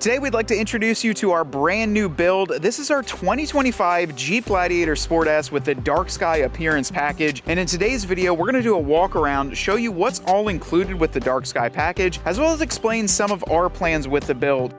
Today we'd like to introduce you to our brand new build. This is our 2025 Jeep Gladiator Sport S with the dark sky appearance package. And in today's video, we're gonna do a walk around, show you what's all included with the dark sky package, as well as explain some of our plans with the build.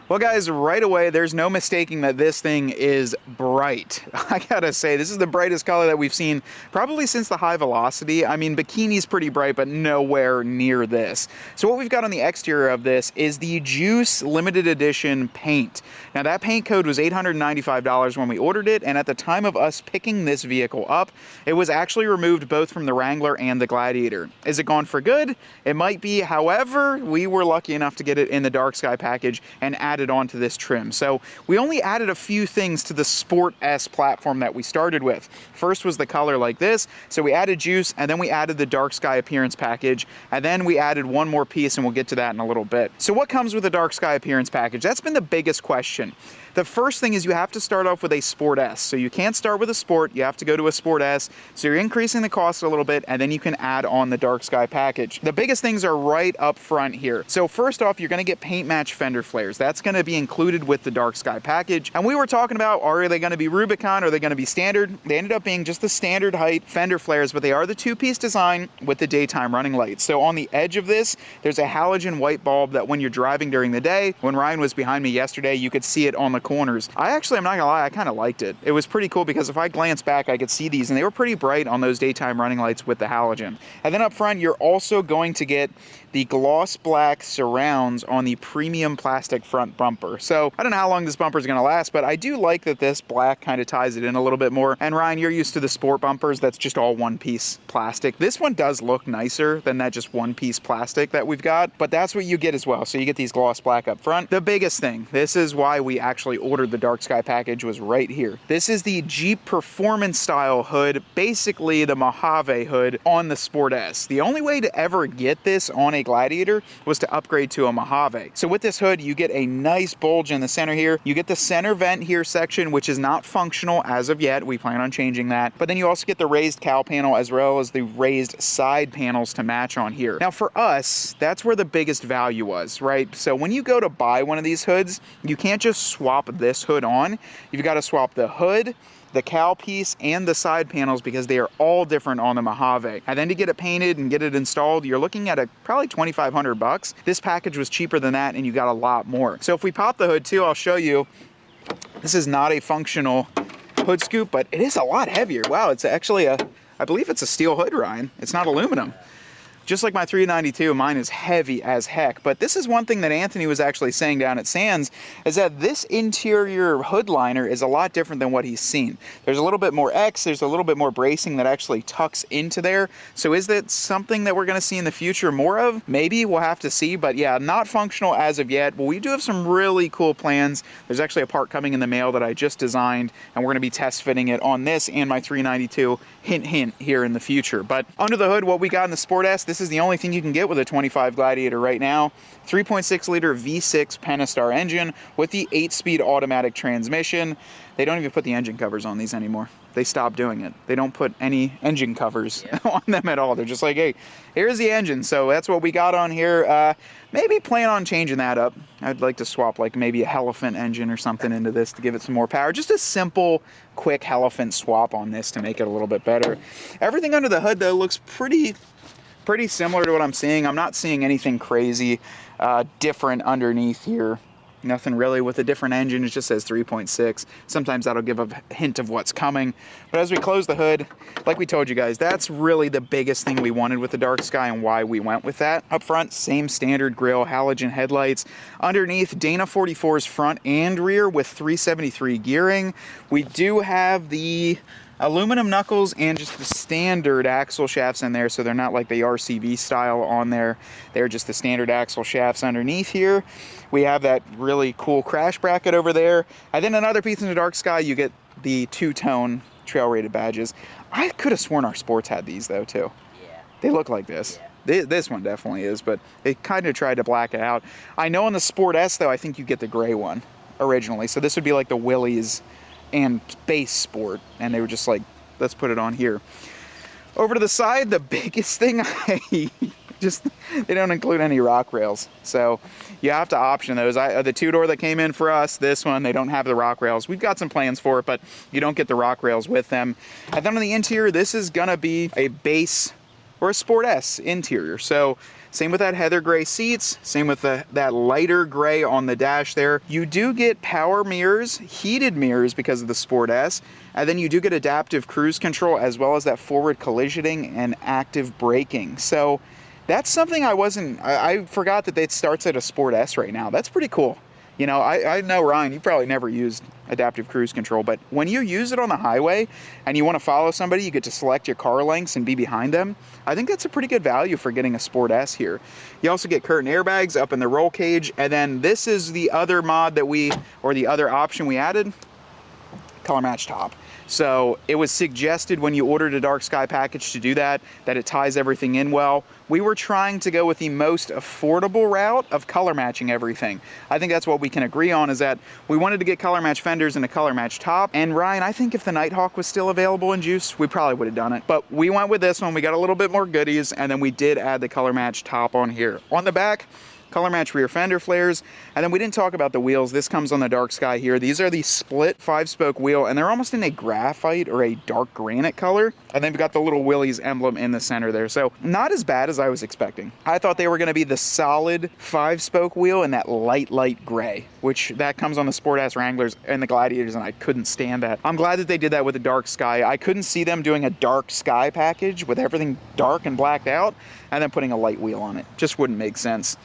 Well guys, right away, there's no mistaking that this thing is bright. I gotta say, this is the brightest color that we've seen probably since the high velocity. I mean, bikini's pretty bright, but nowhere near this. So what we've got on the exterior of this is the Juice limited edition paint. Now that paint code was $895 when we ordered it, and at the time of us picking this vehicle up, it was actually removed both from the Wrangler and the Gladiator. Is it gone for good? It might be. However, we were lucky enough to get it in the dark sky package and added onto this trim. So we only added a few things to the Sport S platform that we started with. First was the color like this. So we added Juice, and then we added the dark sky appearance package, and then we added one more piece, and we'll get to that in a little bit. So what comes with the dark sky appearance package? That's been the biggest question. The first thing is you have to start off with a Sport S. So you can't start with a Sport, you have to go to a Sport S. So you're increasing the cost a little bit, and then you can add on the dark sky package. The biggest things are right up front here. So first off, you're gonna get paint match fender flares. That's gonna be included with the dark sky package. And we were talking about, are they gonna be Rubicon, or are they gonna be standard? They ended up being just the standard height fender flares, but they are the two-piece design with the daytime running lights. So on the edge of this, there's a halogen white bulb that when you're driving during the day, when Ryan was behind me yesterday, you could see it on the corners. I'm not gonna lie, I kind of liked it. It was pretty cool because if I glance back, I could see these, and they were pretty bright on those daytime running lights with the halogen. And then up front, you're also going to get the gloss black surrounds on the premium plastic front bumper. So I don't know how long this bumper is going to last, but I do like that this black kind of ties it in a little bit more. And Ryan, you're used to the sport bumpers that's just all one piece plastic. This one does look nicer than that just one piece plastic that we've got, but that's what you get as well. So you get these gloss black up front. The biggest thing, this is why we actually ordered the dark sky package, was right here. This is the Jeep performance style hood, basically the Mojave hood on the Sport S. The only way to ever get this on a Gladiator was to upgrade to a Mojave. So with this hood, you get a nice bulge in the center here. You get the center vent here section, which is not functional as of yet. We plan on changing that. But then you also get the raised cowl panel as well as the raised side panels to match on here. Now for us, that's where the biggest value was, right? So when you go to buy one of these hoods, you can't just swap this hood on. You've got to swap the hood, the cowl piece, and the side panels, because they are all different on the Mojave. And then to get it painted and get it installed, you're looking at probably 2,500 bucks. This package was cheaper than that, and you got a lot more. So if we pop the hood too, I'll show you. This is not a functional hood scoop, but it is a lot heavier. Wow, it's actually I believe it's a steel hood, Ryan. It's not aluminum. Just like my 392, mine is heavy as heck. But this is one thing that Anthony was actually saying down at Sands, is that this interior hood liner is a lot different than what he's seen. There's a little bit more X, there's a little bit more bracing that actually tucks into there. So is that something that we're gonna see in the future more of? Maybe, we'll have to see, but yeah, not functional as of yet. But we do have some really cool plans. There's actually a part coming in the mail that I just designed, and we're gonna be test fitting it on this and my 392, hint, hint, here in the future. But under the hood, what we got in the Sport S, this is the only thing you can get with a 25 Gladiator right now. 3.6 liter V6 Pentastar engine with the 8-speed automatic transmission. They don't even put the engine covers on these anymore. They stopped doing it. They don't put any engine covers on them at all. They're just like, hey, here's the engine. So that's what we got on here. Maybe plan on changing that up. I'd like to swap like maybe a Elephant engine or something into this to give it some more power. Just a simple, quick Elephant swap on this to make it a little bit better. Everything under the hood though looks pretty similar to what I'm seeing. I'm not seeing anything crazy different underneath here. Nothing really with a different engine. It just says 3.6. Sometimes that'll give a hint of what's coming. But as we close the hood, like we told you guys, that's really the biggest thing we wanted with the dark sky and why we went with that. Up front, same standard grille, halogen headlights. Underneath, Dana 44's front and rear with 373 gearing. We do have the aluminum knuckles and just the standard axle shafts in there, so they're not like the RCV style on there. They're just the standard axle shafts underneath here. We have that really cool crash bracket over there. And then another piece in the dark sky, you get the two-tone trail rated badges. I could have sworn our Sports had these though too. Yeah. They look like this. Yeah. This one definitely is, but it kind of tried to black it out. I know on the Sport S though, I think you get the gray one originally. So this would be like the Willys and base Sport, and they were just like, let's put it on here. Over to the side, the biggest thing Just, they don't include any rock rails. So you have to option those. The two-door that came in for us, this one, they don't have the rock rails. We've got some plans for it, but you don't get the rock rails with them. And then on the interior, this is gonna be a base or a Sport S interior. So same with that heather gray seats, same with that lighter gray on the dash there. You do get power mirrors, heated mirrors because of the Sport S, and then you do get adaptive cruise control as well as that forward collisioning and active braking. So that's something I forgot that it starts at a Sport S right now. That's pretty cool. You know, I know, Ryan, you probably never used adaptive cruise control, but when you use it on the highway and you want to follow somebody, you get to select your car lengths and be behind them. I think that's a pretty good value for getting a Sport S here. You also get curtain airbags up in the roll cage, and then this is the other mod that the other option we added, color match top. So it was suggested when you ordered a dark sky package to do that it ties everything in well. We were trying to go with the most affordable route of color matching everything. I think that's what we can agree on, is that we wanted to get color match fenders and a color match top. And Ryan, I think if the Nighthawk was still available in juice, we probably would have done it. But we went with this one. We got a little bit more goodies, and then we did add the color match top on here. On the back, color match rear fender flares, and then we didn't talk about the wheels. This comes on the dark sky here. These are the split 5-spoke wheel, and they're almost in a graphite or a dark granite color, and then we've got the little Willys emblem in the center there. So not as bad as I was expecting. I thought they were going to be the solid 5-spoke wheel in that light gray, which that comes on the Sport S Wranglers and the Gladiators, and I couldn't stand that. I'm glad that they did that with the dark sky. I couldn't see them doing a dark sky package with everything dark and blacked out and then putting a light wheel on it. Just wouldn't make sense.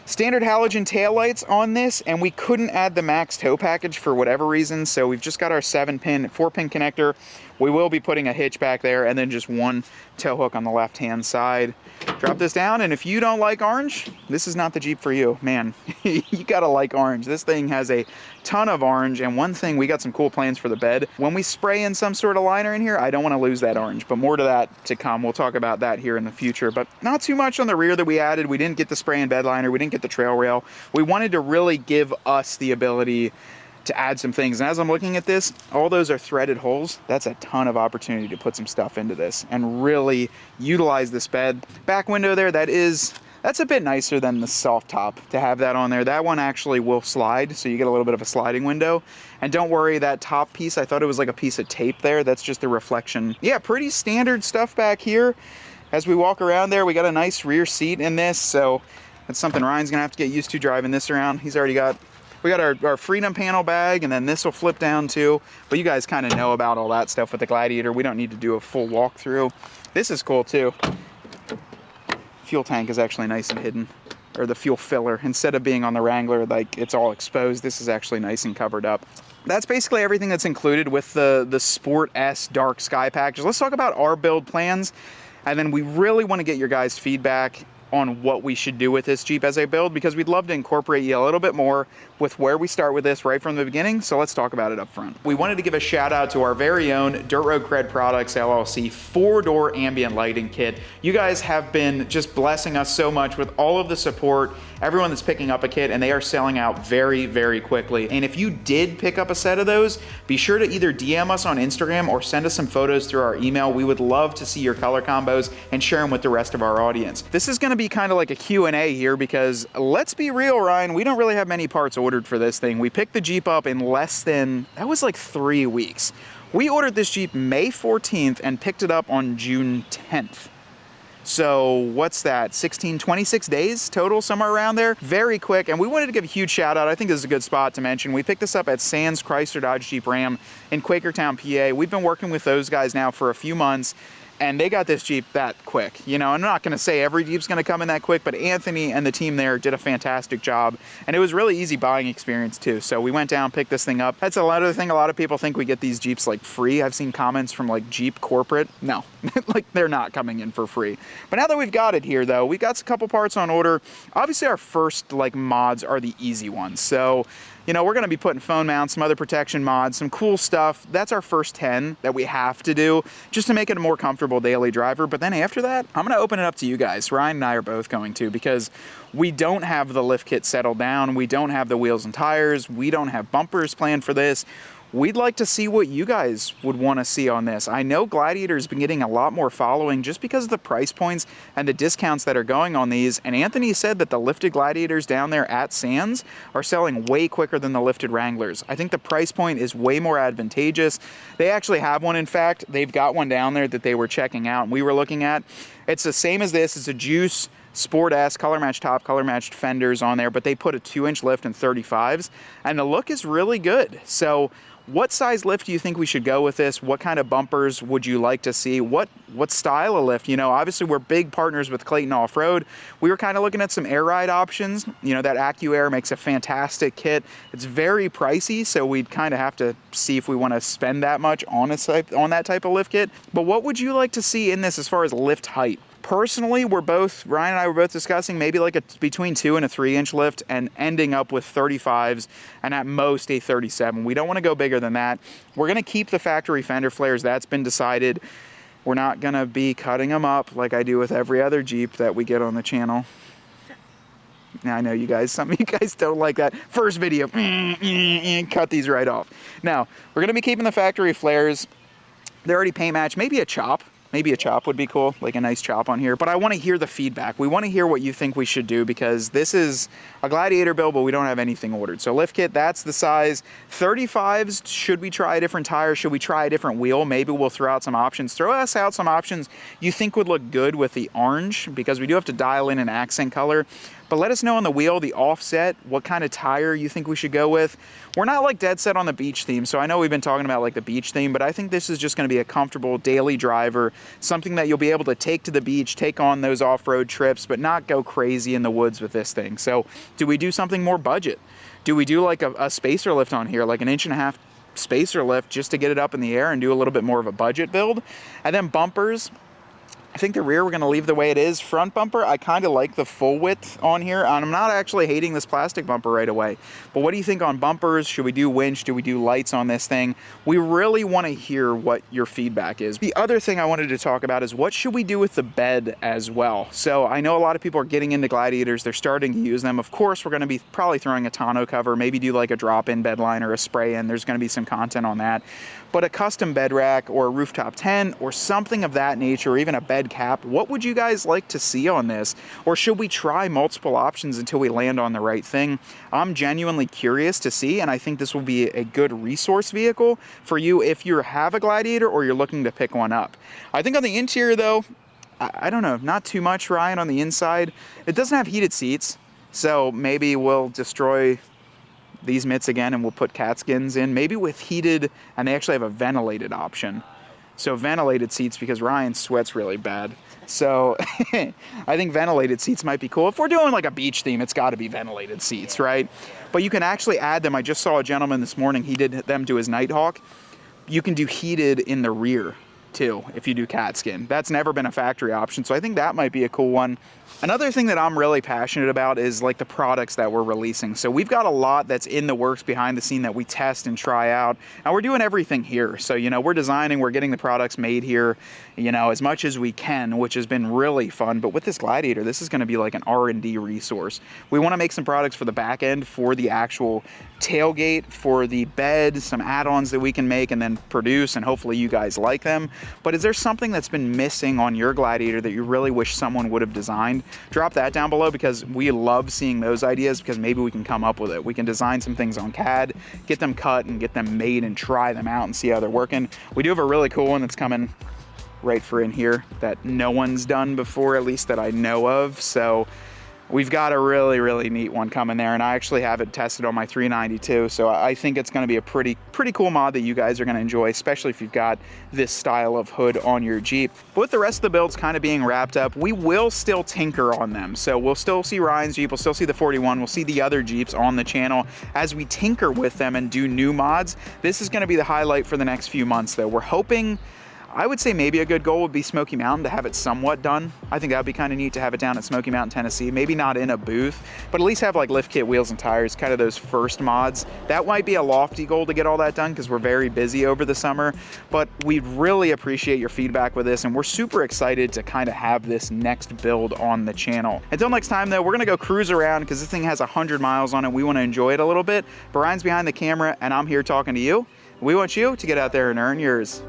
Standard halogen taillights on this, and we couldn't add the max tow package for whatever reason, so we've just got our 4-pin connector. We will be putting a hitch back there and then just one tow hook on the left-hand side. Drop this down, and if you don't like orange, this is not the Jeep for you. Man, you gotta like orange. This thing has a ton of orange, and one thing, we got some cool plans for the bed. When we spray in some sort of liner in here, I don't wanna lose that orange, but more to that to come. We'll talk about that here in the future, but not too much on the rear that we added. We didn't get the spray in bed liner. We didn't get the trail rail. We wanted to really give us the ability to add some things. And as I'm looking at this, all those are threaded holes. That's a ton of opportunity to put some stuff into this and really utilize this bed. Back window there, that's a bit nicer than the soft top to have that on there. That one actually will slide, so you get a little bit of a sliding window. And don't worry, that top piece, I thought it was like a piece of tape there. That's just the reflection. Yeah, pretty standard stuff back here. As we walk around there, we got a nice rear seat in this, so that's something Ryan's gonna have to get used to driving this around. We got our Freedom panel bag, and then this will flip down too. But you guys kind of know about all that stuff with the Gladiator. We don't need to do a full walkthrough. This is cool too. Fuel tank is actually nice and hidden, or the fuel filler. Instead of being on the Wrangler, like it's all exposed, this is actually nice and covered up. That's basically everything that's included with the Sport S dark sky package. Let's talk about our build plans, and then we really want to get your guys' feedback on what we should do with this Jeep as a build, because we'd love to incorporate you a little bit more with where we start with this right from the beginning. So let's talk about it up front. We wanted to give a shout out to our very own Dirt Road CRED Products LLC 4-door ambient lighting kit. You guys have been just blessing us so much with all of the support, everyone that's picking up a kit, and they are selling out very, very quickly. And if you did pick up a set of those, be sure to either DM us on Instagram or send us some photos through our email. We would love to see your color combos and share them with the rest of our audience. This is gonna be kind of like a Q&A here, because let's be real, Ryan, we don't really have many parts ordered for this thing. We picked the Jeep up in that was like 3 weeks. We ordered this Jeep May 14th and picked it up on June 10th. So what's that, 26 days total, somewhere around there? Very quick, and we wanted to give a huge shout out. I think this is a good spot to mention. We picked this up at Sands Chrysler Dodge Jeep Ram in Quakertown, PA. We've been working with those guys now for a few months, and they got this Jeep that quick. You know, I'm not gonna say every Jeep's gonna come in that quick, but Anthony and the team there did a fantastic job, and it was really easy buying experience too. So we went down, picked this thing up. That's another thing, a lot of people think we get these Jeeps like free. I've seen comments from like Jeep corporate. No, like they're not coming in for free. But now that we've got it here though, we got a couple parts on order. Obviously our first like mods are the easy ones. So, you know, we're gonna be putting phone mounts, some other protection mods, some cool stuff. That's our first 10 that we have to do just to make it a more comfortable daily driver. But then after that, I'm gonna open it up to you guys. Ryan and I are both going to, because we don't have the lift kit settled down. We don't have the wheels and tires. We don't have bumpers planned for this. we'd like to see what you guys would want to see on this. I know Gladiator's been getting a lot more following just because of the price points and the discounts that are going on these. And Anthony said that the lifted Gladiators down there at Sands are selling way quicker than the lifted Wranglers. I think the price point is way more advantageous. They actually have one, in fact. They've got one down there that they were checking out and we were looking at. It's the same as this. It's a Juice Sport S, color matched top, color matched fenders on there, but they put a 2-inch lift in 35s, and the look is really good. So what size lift do you think we should go with this? What kind of bumpers would you like to see? What style of lift? You know, obviously we're big partners with Clayton Off-Road. We were kind of looking at some air ride options. You know, that AccuAir makes a fantastic kit. It's very pricey, so we'd kind of have to see if we want to spend that much on that type of lift kit. But what would you like to see in this as far as lift height? Personally, Ryan and I were both discussing maybe like between 2 and a 3-inch lift and ending up with 35s and at most a 37. We don't want to go bigger than that. We're going to keep the factory fender flares. That's been decided. We're not going to be cutting them up like I do with every other Jeep that we get on the channel. Now, I know you guys, some of you guys don't like that. First video, cut these right off. Now, we're going to be keeping the factory flares. They're already paint matched. Maybe a chop. Maybe a chop would be cool, like a nice chop on here. But I want to hear the feedback. We want to hear what you think we should do because this is a Gladiator build, but we don't have anything ordered. So lift kit, that's the size. 35s, should we try a different tire? Should we try a different wheel? Maybe we'll throw out some options. Throw us out some options you think would look good with the orange because we do have to dial in an accent color. But let us know on the wheel, the offset, what kind of tire you think we should go with. We're not like dead set on the beach theme, so I know we've been talking about like the beach theme, but I think this is just going to be a comfortable daily driver, something that you'll be able to take to the beach, take on those off-road trips, but not go crazy in the woods with this thing. So do we do something more budget? Do we do like a spacer lift on here, like an 1.5 inch spacer lift just to get it up in the air and do a little bit more of a budget build? And then bumpers. I think the rear we're going to leave the way it is. Front bumper, I kind of like the full width on here. And I'm not actually hating this plastic bumper right away. But what do you think on bumpers? Should we do winch? Do we do lights on this thing? We really want to hear what your feedback is. The other thing I wanted to talk about is what should we do with the bed as well? So I know a lot of people are getting into Gladiators. They're starting to use them. Of course, we're going to be probably throwing a tonneau cover, maybe do like a drop-in bed line or a spray-in. There's going to be some content on that. But a custom bed rack or a rooftop tent or something of that nature, or even a bed cap, what would you guys like to see on this? Or should we try multiple options until we land on the right thing? I'm genuinely curious to see, and I think this will be a good resource vehicle for you if you have a Gladiator or you're looking to pick one up. I think on the interior though, I don't know, not too much, Ryan, on the inside. It doesn't have heated seats, so maybe we'll destroy these mitts again and we'll put cat skins in, maybe with heated, and they actually have a ventilated option. So ventilated seats because Ryan sweats really bad. So I think ventilated seats might be cool. If we're doing like a beach theme, it's got to be ventilated seats, right? But you can actually add them. I just saw a gentleman this morning, he did them to his Nighthawk. You can do heated in the rear too if you do cat skin. That's never been a factory option, so I think that might be a cool one. Another thing that I'm really passionate about is like the products that we're releasing. So we've got a lot that's in the works behind the scene that we test and try out, and we're doing everything here. So, you know, we're designing, we're getting the products made here, you know, as much as we can, which has been really fun. But with this Gladiator, this is going to be like an R&D resource. We want to make some products for the back end, for the actual tailgate, for the bed, some add-ons that we can make and then produce, and hopefully you guys like them. But is there something that's been missing on your Gladiator that you really wish someone would have designed? Drop that down below because we love seeing those ideas because maybe we can come up with it. We can design some things on CAD, get them cut and get them made and try them out and see how they're working. We do have a really cool one that's coming right for in here that no one's done before, at least that I know of. So we've got a really, really neat one coming there, and I actually have it tested on my 392, so I think it's going to be a pretty cool mod that you guys are going to enjoy, especially if you've got this style of hood on your Jeep. But with the rest of the builds kind of being wrapped up, we will still tinker on them. So we'll still see Ryan's Jeep, we'll still see the 41, we'll see the other Jeeps on the channel as we tinker with them and do new mods. This is going to be the highlight for the next few months, though. We're hoping, I would say maybe a good goal would be Smoky Mountain, to have it somewhat done. I think that would be kind of neat to have it down at Smoky Mountain, Tennessee. Maybe not in a booth, but at least have like lift kit, wheels and tires, kind of those first mods. That might be a lofty goal to get all that done because we're very busy over the summer, but we really appreciate your feedback with this, and we're super excited to kind of have this next build on the channel. Until next time though, we're gonna go cruise around because this thing has 100 miles on it. We want to enjoy it a little bit. Brian's behind the camera and I'm here talking to you. We want you to get out there and earn yours.